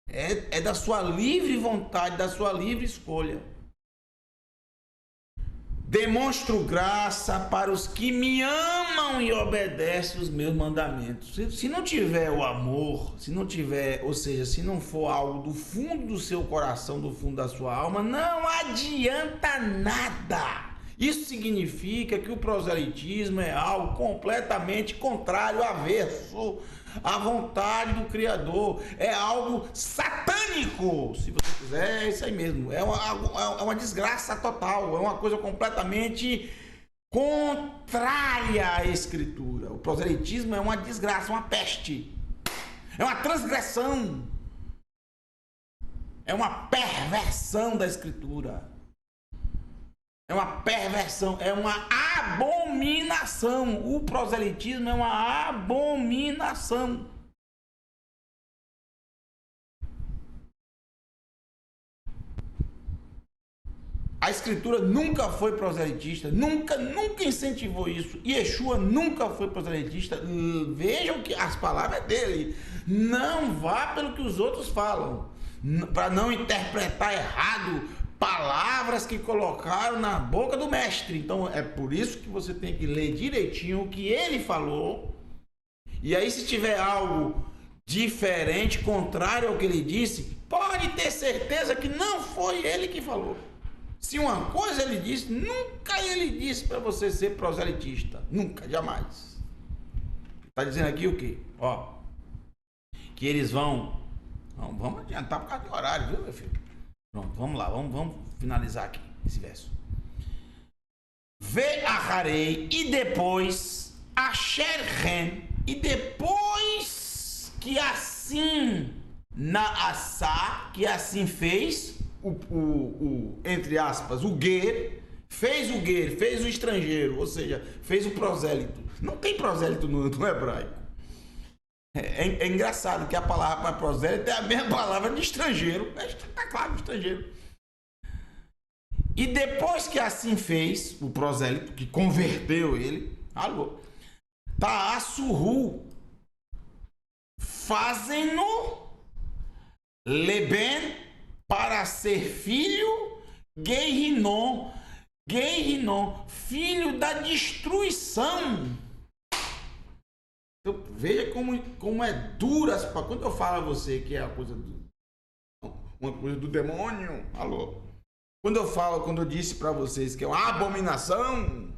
S1: É da sua livre vontade, da sua livre escolha. Demonstro graça para os que me amam e obedecem os meus mandamentos. Se não tiver o amor, se não tiver, ou seja, se não for algo do fundo do seu coração, do fundo da sua alma, não adianta nada. Isso significa que o proselitismo é algo completamente contrário, avesso à vontade do Criador. É algo satânico, se você quiser, é isso aí mesmo. É uma desgraça total, é uma coisa completamente contrária à Escritura. O proselitismo é uma desgraça, uma peste, é uma transgressão, é uma perversão da Escritura. É uma perversão, é uma abominação. O proselitismo é uma abominação. A Escritura nunca foi proselitista, nunca incentivou isso. Yeshua nunca foi proselitista. Vejam que as palavras dele. Não vá pelo que os outros falam, para não interpretar errado palavras que colocaram na boca do mestre. Então é por isso que você tem que ler direitinho o que ele falou. E aí, se tiver algo diferente, contrário ao que ele disse, pode ter certeza que não foi ele que falou. Se uma coisa ele disse, nunca ele disse para você ser proselitista. Nunca, jamais. Tá dizendo aqui o quê? Ó, que eles vão... Vamos adiantar por causa de horário, viu, meu filho? Pronto, vamos lá, vamos finalizar aqui esse verso. Ve acharei, e depois, asherhem, e depois que assim naasá, que assim fez, entre aspas, o guer, fez o estrangeiro, ou seja, fez o prosélito. Não tem prosélito no hebraico. É engraçado que a palavra para prosélito é a mesma palavra de estrangeiro. Está claro, estrangeiro. E depois que assim fez, o prosélito, que converteu ele, alô, Ta'assurru, fazem-no Leben, para ser filho, Gehinom, filho da destruição. Então, veja como é dura. Quando eu falo a você que é uma coisa do demônio, alô. Quando eu disse para vocês que é uma abominação,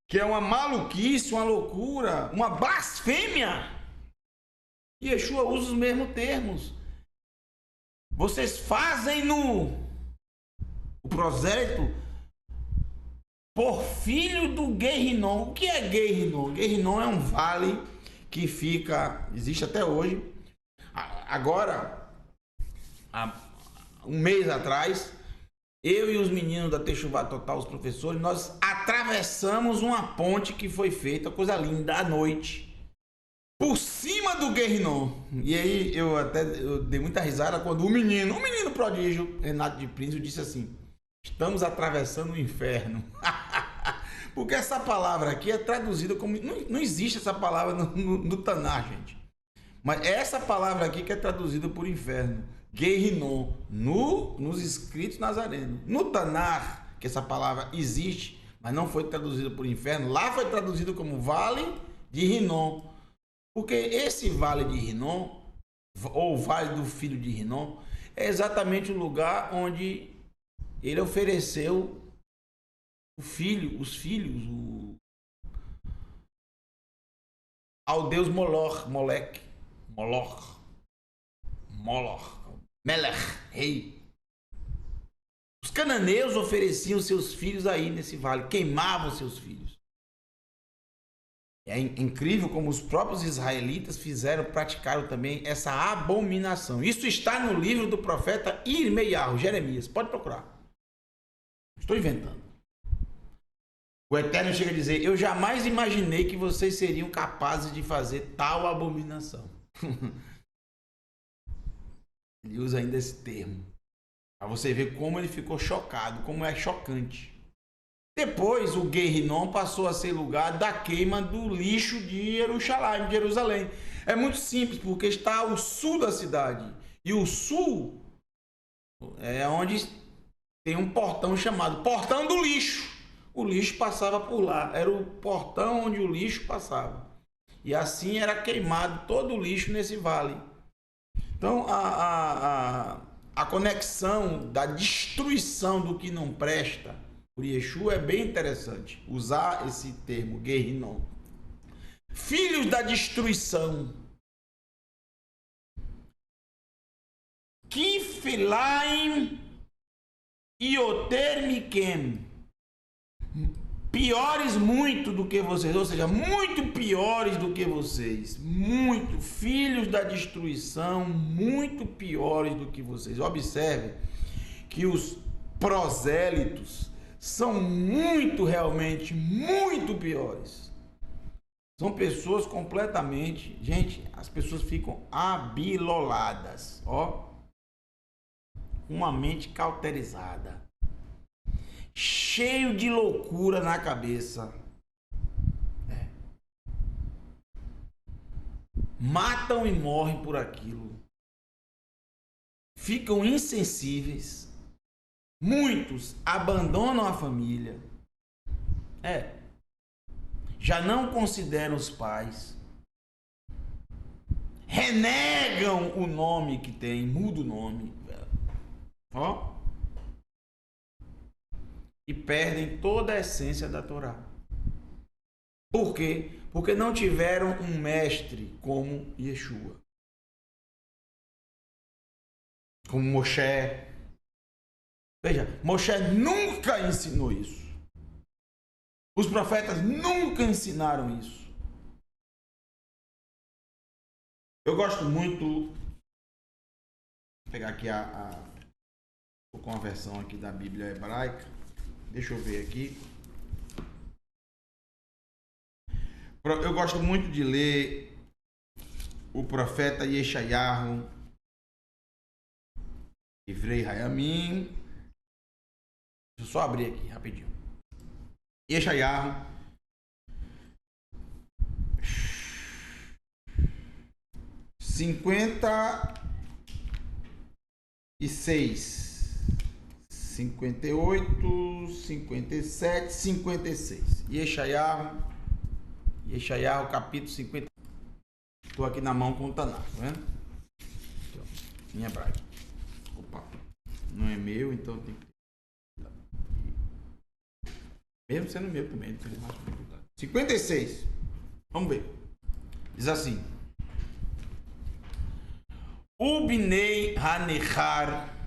S1: que é uma maluquice, uma loucura, uma blasfêmia, Yeshua usa os mesmos termos. Vocês fazem o prosélito por filho do Gehinom. O que é Gehinom? Gehinom é um vale que existe até hoje. Agora, há um mês atrás, eu e os meninos da Techuvá Total, os professores, nós atravessamos uma ponte que foi feita, coisa linda, à noite, por cima do Gehinom. E aí eu dei muita risada quando o menino prodígio, Renato de Príncipe, disse assim: estamos atravessando o inferno. Porque essa palavra aqui é traduzida como... Não existe essa palavra no Tanar, gente. Mas essa palavra aqui que é traduzida por inferno. Gehinom, nos escritos nazarenos. No Tanar, que essa palavra existe, mas não foi traduzida por inferno, lá foi traduzida como Vale de Rinom. Porque esse Vale de Rinom, ou Vale do Filho de Rinom, é exatamente o lugar onde ele ofereceu os filhos ao deus Melech, rei. Os cananeus ofereciam seus filhos aí nesse vale, queimavam seus filhos. É incrível como os próprios israelitas praticaram também essa abominação. Isso está no livro do profeta Irmeiahu, Jeremias. Pode procurar. Estou inventando. O Eterno chega a dizer: eu jamais imaginei que vocês seriam capazes de fazer tal abominação. Ele usa ainda esse termo, para você ver como ele ficou chocado, como é chocante. Depois o Gehinom passou a ser lugar da queima do lixo de Jerusalém. É muito simples, porque está ao sul da cidade. E o sul é onde tem um portão chamado Portão do Lixo. O lixo passava por lá. Era o portão onde o lixo passava. E assim era queimado todo o lixo nesse vale. Então a conexão da destruição do que não presta por Yeshua é bem interessante. Usar esse termo, Gehinom. Filhos da destruição. Kifilaim Ioter Mikem. Piores muito do que vocês, ou seja, muito piores do que vocês. Muito. Filhos da destruição, muito piores do que vocês. Observe que os prosélitos são realmente muito piores. São pessoas completamente... Gente, as pessoas ficam abiloladas, ó. Uma mente cauterizada. Cheio de loucura na cabeça. Matam e morrem por aquilo. Ficam insensíveis. Muitos abandonam a família. Já não consideram os pais. Renegam o nome que tem, muda o nome. Ó. e perdem toda a essência da Torá. Por quê? Porque não tiveram um mestre como Yeshua, como Moshe. Veja, Moshe nunca ensinou isso. Os profetas nunca ensinaram isso. Eu gosto muito. Vou pegar aqui com a versão aqui da Bíblia hebraica. Deixa eu ver aqui. Eu gosto muito de ler o profeta Yeshayahu, Ivrei Hayamim. Deixa eu só abrir aqui rapidinho. Yeshayahu 56, 58, 57, 56. Yeshayahu capítulo 50. Estou aqui na mão com o Tanakh, tá vendo? Aqui, ó, em hebraico. Opa, não é meu, então tem que. Mesmo sendo meu também, não tem mais dificuldade. 56. Vamos ver. Diz assim: Ubnei Hanechar,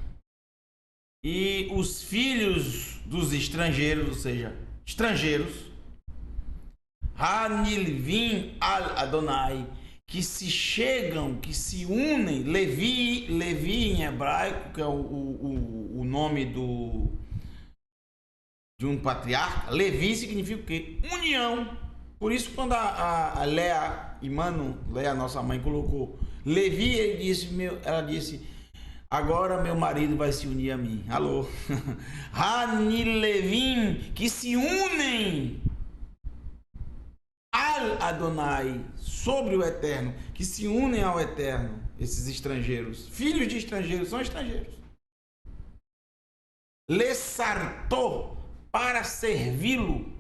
S1: e os filhos dos estrangeiros, ou seja, estrangeiros, Hanilvim al Adonai, que se chegam, que se unem, Levi em hebraico, que é o nome de um patriarca. Levi significa o quê? União. Por isso, quando a Leia, Leia, nossa mãe, colocou Levi, ela disse: agora meu marido vai se unir a mim. Alô? Hanilevim, que se unem al Adonai, sobre o Eterno, que se unem ao Eterno, esses estrangeiros, filhos de estrangeiros, são estrangeiros. Lesarto, para servi-lo.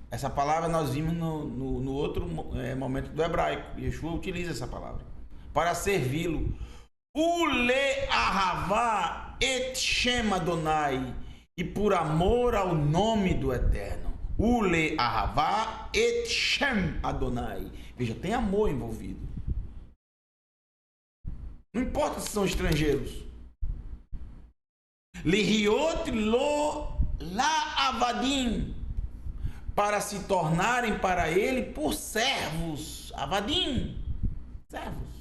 S1: Essa palavra nós vimos no outro momento do hebraico. Yeshua utiliza essa palavra. Para servi-lo. Ule ahavá et shem Adonai. E por amor ao nome do Eterno. Ule ahavá et shem Adonai. Veja, tem amor envolvido. Não importa se são estrangeiros. Lihiot lo la avadim, para se tornarem para ele por servos. Avadim, servos.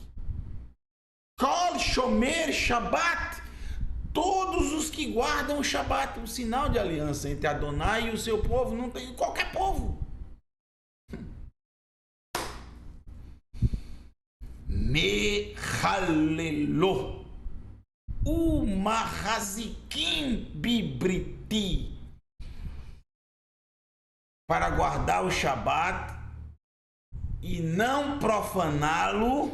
S1: Kol shomer Shabbat, todos os que guardam o Shabbat, um sinal de aliança entre Adonai e o seu povo. Não tem qualquer povo. Mechalelo umahazikim bibriti, para guardar o Shabat e não profaná-lo,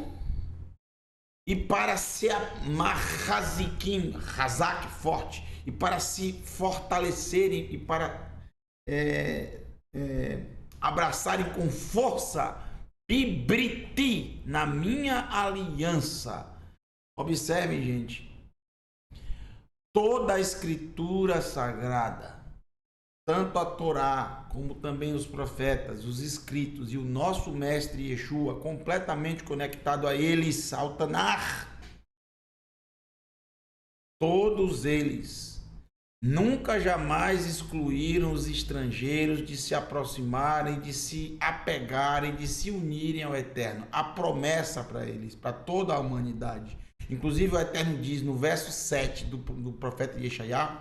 S1: e para se mahazikim, hazak, forte, e para se fortalecerem e para abraçarem com força bibriti, na minha aliança. Observem, gente, toda a escritura sagrada, tanto a Torá, como também os profetas, os escritos e o nosso mestre Yeshua, completamente conectado a eles, ao Tanakh, todos eles nunca jamais excluíram os estrangeiros de se aproximarem, de se apegarem, de se unirem ao Eterno. A promessa para eles, para toda a humanidade. Inclusive o Eterno diz no verso 7 do profeta Yeshayahu,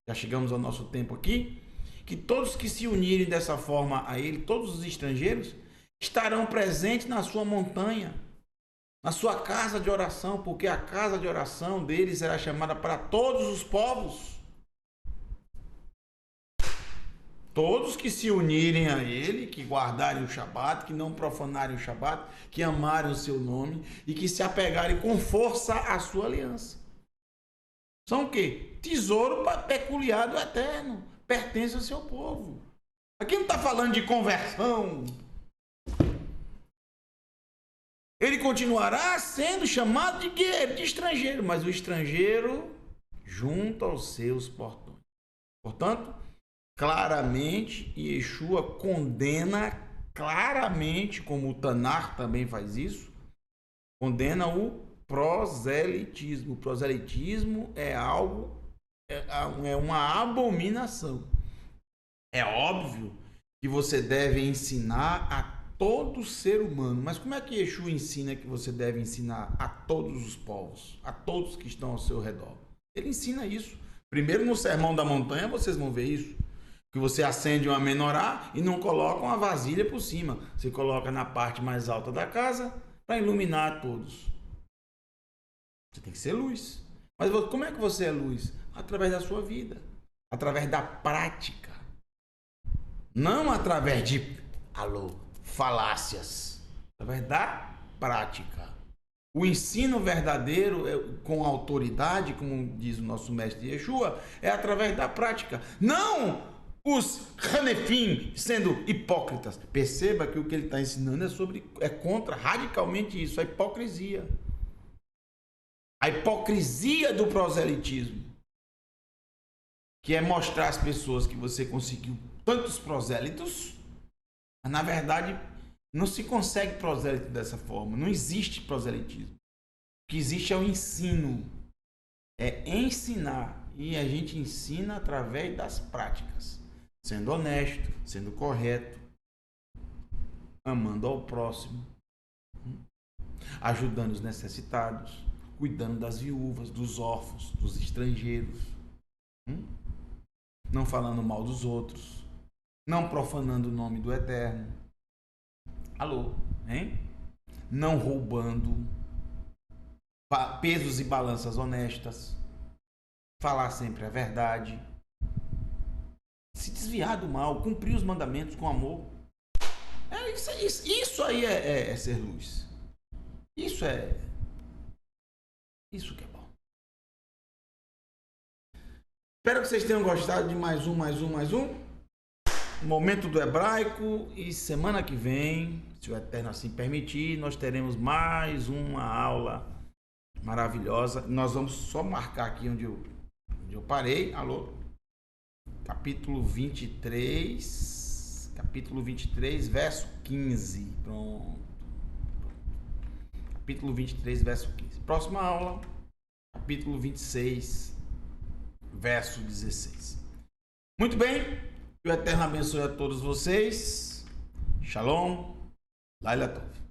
S1: já chegamos ao nosso tempo aqui, que todos que se unirem dessa forma a ele, todos os estrangeiros, estarão presentes na sua montanha, na sua casa de oração, porque a casa de oração deles será chamada para todos os povos. Todos que se unirem a ele, que guardarem o Shabat, que não profanarem o Shabat, que amarem o seu nome e que se apegarem com força à sua aliança. São o quê? Tesouro peculiar do Eterno. Pertence ao seu povo. Aqui não está falando de conversão. Ele continuará sendo chamado de guerreiro, de estrangeiro, mas o estrangeiro junto aos seus portões. Portanto, claramente, Yeshua condena claramente, como o Tanar também faz isso, condena o proselitismo. O proselitismo é algo, é uma abominação. É óbvio que você deve ensinar a todo ser humano. Mas como é que Yeshua ensina que você deve ensinar a todos os povos, a todos que estão ao seu redor? Ele ensina isso. Primeiro no Sermão da Montanha vocês vão ver isso. Que você acende uma menorá e não coloca uma vasilha por cima. Você coloca na parte mais alta da casa para iluminar a todos. Você tem que ser luz. Mas como é que você é luz? Através da sua vida. Através da prática. Não através de, falácias. Através da prática. O ensino verdadeiro, com autoridade, como diz o nosso mestre Yeshua, é através da prática. Não os Hanefim sendo hipócritas. Perceba que o que ele está ensinando é contra radicalmente isso, a hipocrisia. A hipocrisia do proselitismo. Que é mostrar às pessoas que você conseguiu tantos prosélitos, mas na verdade não se consegue prosélito dessa forma. Não existe proselitismo. O que existe é o ensino. É ensinar. E a gente ensina através das práticas. Sendo honesto, sendo correto, amando ao próximo, ajudando os necessitados, cuidando das viúvas, dos órfãos, dos estrangeiros, não falando mal dos outros, não profanando o nome do Eterno. Alô, hein? Não roubando, pesos e balanças honestas, falar sempre a verdade, se desviar do mal, cumprir os mandamentos com amor. Isso aí é ser luz. Isso que é bom. Espero que vocês tenham gostado de mais um Momento do Hebraico. E semana que vem, se o Eterno assim permitir, nós teremos mais uma aula maravilhosa. Nós vamos só marcar aqui onde eu parei. Alô? Capítulo 23, verso 15. Pronto. Capítulo 23, verso 15. Próxima aula, capítulo 26, verso 16. Muito bem, que o Eterno abençoe a todos vocês. Shalom, Laila Tov.